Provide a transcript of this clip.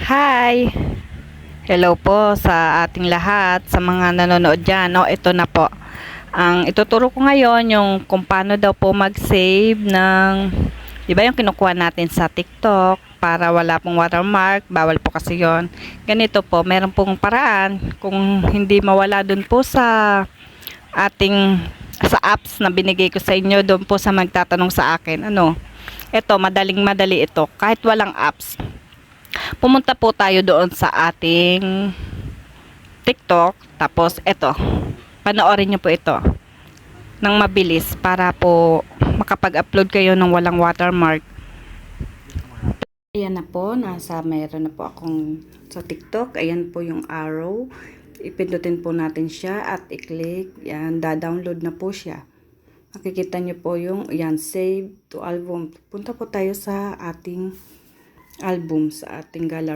Hi! Hello po sa ating lahat, sa mga nanonood dyan. No, ito na po. Ang ituturo ko ngayon yung kung paano daw po mag-save ng, di ba yung kinukuha natin sa TikTok para wala pong watermark, bawal po kasi yon. Ganito po, meron pong paraan kung hindi mawala dun po sa ating sa apps na binigay ko sa inyo, doon po sa magtatanong sa akin. Ito, madaling-madali ito. Kahit walang apps, pumunta po tayo doon sa ating TikTok. Tapos, eto, panoorin nyo po ito ng mabilis para po makapag-upload kayo ng walang watermark. Ayan na po, meron na po akong sa TikTok. Ayan po yung arrow. Ipindutin po natin siya at i-click. Yan, da-download na po siya. Makikita nyo po yung, yan, save to album. Punta po tayo sa ating album, sa ating gallery.